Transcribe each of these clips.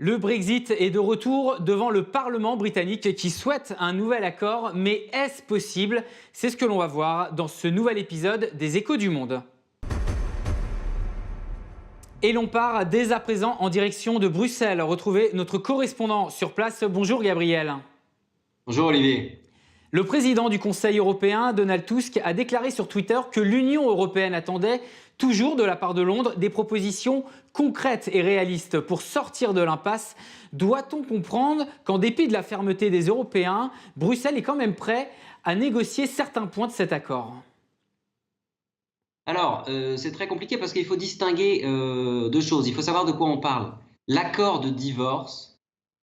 Le Brexit est de retour devant le Parlement britannique qui souhaite un nouvel accord, mais est-ce possible? C'est ce que l'on va voir dans ce nouvel épisode des Échos du Monde. Et l'on part dès à présent en direction de Bruxelles, retrouver notre correspondant sur place. Bonjour Gabriel. Bonjour Olivier. Le président du Conseil européen, Donald Tusk, a déclaré sur Twitter que l'Union européenne attendait toujours de la part de Londres des propositions concrètes et réalistes pour sortir de l'impasse. Doit-on comprendre qu'en dépit de la fermeté des Européens, Bruxelles est quand même prêt à négocier certains points de cet accord? Alors, c'est très compliqué parce qu'il faut distinguer deux choses. Il faut savoir de quoi on parle. L'accord de divorce,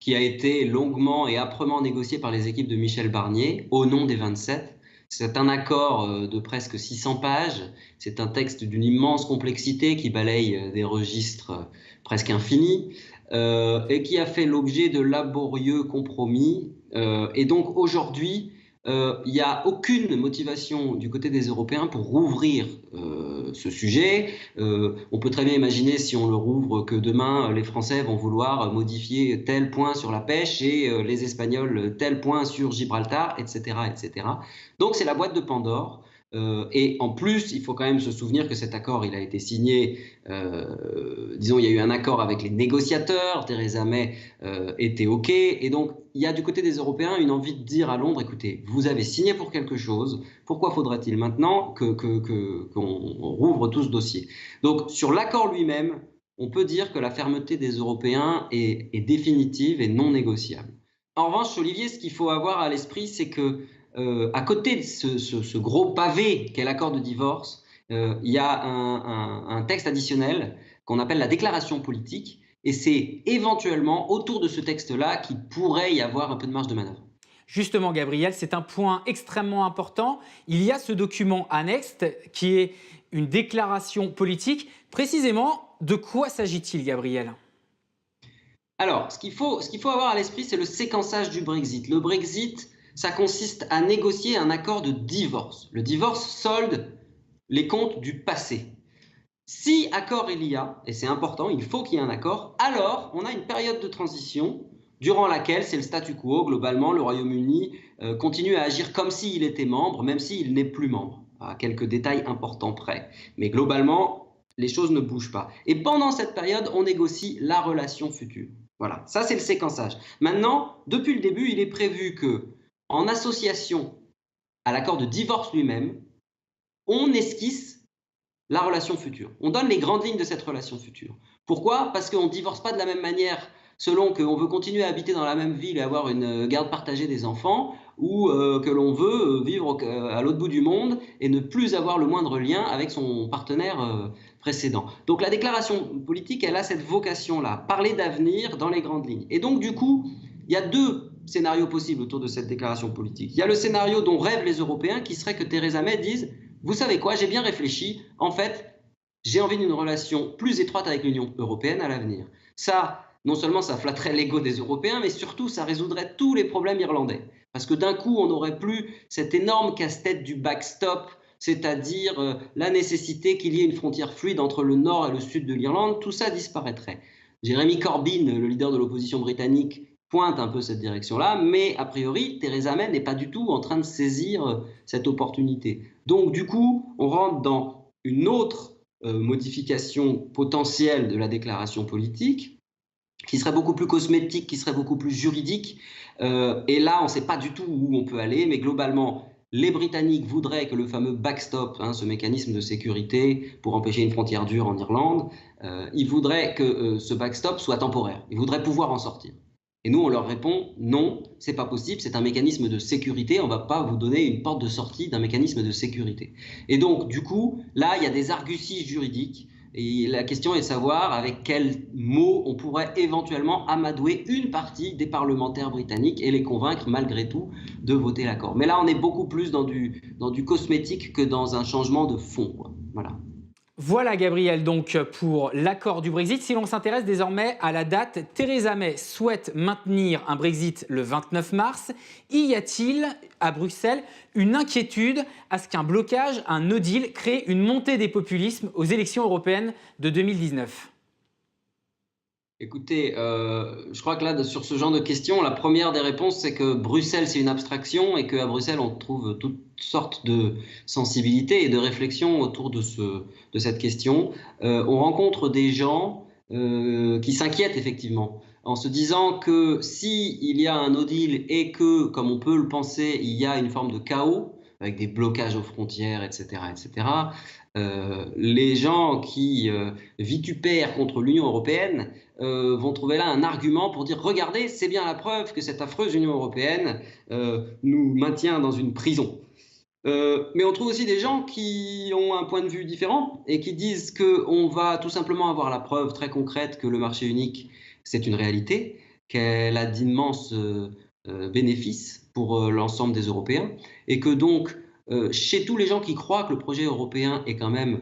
qui a été longuement et âprement négocié par les équipes de Michel Barnier, au nom des 27, c'est un accord de presque 600 pages. C'est un texte d'une immense complexité qui balaye des registres presque infinis et qui a fait l'objet de laborieux compromis. Et donc aujourd'hui, il n'y a aucune motivation du côté des Européens pour rouvrir ce sujet. On peut très bien imaginer, si on le rouvre, que demain, les Français vont vouloir modifier tel point sur la pêche et les Espagnols tel point sur Gibraltar, etc., etc. Donc c'est la boîte de Pandore. Et en plus, il faut quand même se souvenir que cet accord, il a été signé, disons, il y a eu un accord avec les négociateurs, Theresa May était OK, et donc il y a du côté des Européens une envie de dire à Londres, écoutez, vous avez signé pour quelque chose, pourquoi faudrait-il maintenant qu'on rouvre tout ce dossier? Donc sur l'accord lui-même, on peut dire que la fermeté des Européens est définitive et non négociable. En revanche, Olivier, ce qu'il faut avoir à l'esprit, c'est que à côté de ce gros pavé qu'est l'accord de divorce, il y a un texte additionnel qu'on appelle la déclaration politique, et c'est éventuellement autour de ce texte-là qu'il pourrait y avoir un peu de marge de manœuvre. Justement, Gabriel, c'est un point extrêmement important. Il y a ce document annexe qui est une déclaration politique. Précisément, de quoi s'agit-il, Gabriel? Alors, ce qu'il faut avoir à l'esprit, c'est le séquençage du Brexit. Le Brexit, ça consiste à négocier un accord de divorce. Le divorce solde les comptes du passé. Si accord il y a, et c'est important, il faut qu'il y ait un accord, alors on a une période de transition durant laquelle c'est le statu quo. Globalement, le Royaume-Uni continue à agir comme s'il était membre, même s'il n'est plus membre, à quelques détails importants près. Mais globalement, les choses ne bougent pas. Et pendant cette période, on négocie la relation future. Voilà, ça c'est le séquençage. Maintenant, depuis le début, il est prévu que, en association à l'accord de divorce lui-même, on esquisse la relation future. On donne les grandes lignes de cette relation future. Pourquoi? Parce qu'on ne divorce pas de la même manière selon qu'on veut continuer à habiter dans la même ville et avoir une garde partagée des enfants, ou que l'on veut vivre à l'autre bout du monde et ne plus avoir le moindre lien avec son partenaire précédent. Donc la déclaration politique, elle a cette vocation-là, parler d'avenir dans les grandes lignes. Et donc du coup, il y a deux scénarios possibles autour de cette déclaration politique. Il y a le scénario dont rêvent les Européens, qui serait que Theresa May dise: vous savez quoi, j'ai bien réfléchi, en fait, j'ai envie d'une relation plus étroite avec l'Union européenne à l'avenir. Ça, non seulement ça flatterait l'ego des Européens, mais surtout ça résoudrait tous les problèmes irlandais. Parce que d'un coup, on n'aurait plus cet énorme casse-tête du backstop, c'est-à-dire la nécessité qu'il y ait une frontière fluide entre le nord et le sud de l'Irlande. Tout ça disparaîtrait. Jeremy Corbyn, le leader de l'opposition britannique, pointe un peu cette direction-là, mais a priori, Theresa May n'est pas du tout en train de saisir cette opportunité. Donc du coup, on rentre dans une autre modification potentielle de la déclaration politique, qui serait beaucoup plus cosmétique, qui serait beaucoup plus juridique. Et là, on ne sait pas du tout où on peut aller, mais globalement, les Britanniques voudraient que le fameux backstop, hein, ce mécanisme de sécurité pour empêcher une frontière dure en Irlande, ils voudraient que ce backstop soit temporaire. Ils voudraient pouvoir en sortir. Et nous, on leur répond non, c'est pas possible, c'est un mécanisme de sécurité, on ne va pas vous donner une porte de sortie d'un mécanisme de sécurité. Et donc, du coup, là, il y a des arguties juridiques. Et la question est de savoir avec quels mots on pourrait éventuellement amadouer une partie des parlementaires britanniques et les convaincre malgré tout de voter l'accord. Mais là, on est beaucoup plus dans du cosmétique que dans un changement de fond, quoi. Voilà. Voilà Gabriel donc pour l'accord du Brexit. Si l'on s'intéresse désormais à la date, Theresa May souhaite maintenir un Brexit le 29 mars. Y a-t-il à Bruxelles une inquiétude à ce qu'un blocage, un no deal, crée une montée des populismes aux élections européennes de 2019? Écoutez, je crois que là, sur ce genre de questions, la première des réponses, c'est que Bruxelles, c'est une abstraction et qu'à Bruxelles, on trouve toutes sortes de sensibilités et de réflexions autour de cette question. On rencontre des gens qui s'inquiètent effectivement en se disant que si il y a un no deal et que, comme on peut le penser, il y a une forme de chaos avec des blocages aux frontières, etc., etc., les gens qui vitupèrent contre l'Union européenne vont trouver là un argument pour dire regardez, c'est bien la preuve que cette affreuse Union européenne nous maintient dans une prison. Mais on trouve aussi des gens qui ont un point de vue différent et qui disent qu'on va tout simplement avoir la preuve très concrète que le marché unique, c'est une réalité, qu'elle a d'immenses bénéfices pour l'ensemble des Européens et que donc, chez tous les gens qui croient que le projet européen est quand même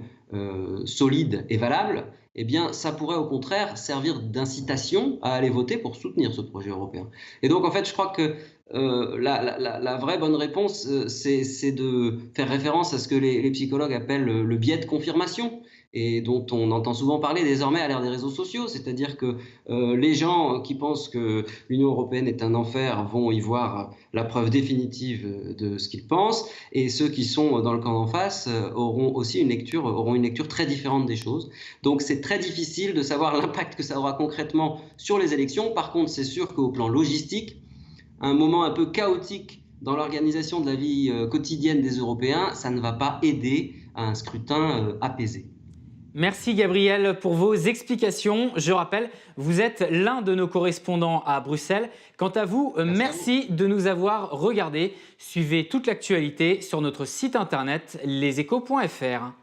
solide et valable, eh bien, ça pourrait au contraire servir d'incitation à aller voter pour soutenir ce projet européen. Et donc, en fait, je crois que la vraie bonne réponse, c'est de faire référence à ce que les psychologues appellent le biais de confirmation et dont on entend souvent parler désormais à l'ère des réseaux sociaux. C'est-à-dire que les gens qui pensent que l'Union européenne est un enfer vont y voir la preuve définitive de ce qu'ils pensent, et ceux qui sont dans le camp d'en face auront une lecture très différente des choses. Donc c'est très difficile de savoir l'impact que ça aura concrètement sur les élections. Par contre, c'est sûr qu'au plan logistique, un moment un peu chaotique dans l'organisation de la vie quotidienne des Européens, ça ne va pas aider à un scrutin apaisé. Merci Gabriel pour vos explications. Je rappelle, vous êtes l'un de nos correspondants à Bruxelles. Quant à vous, merci de nous avoir regardés. Suivez toute l'actualité sur notre site internet leséchos.fr.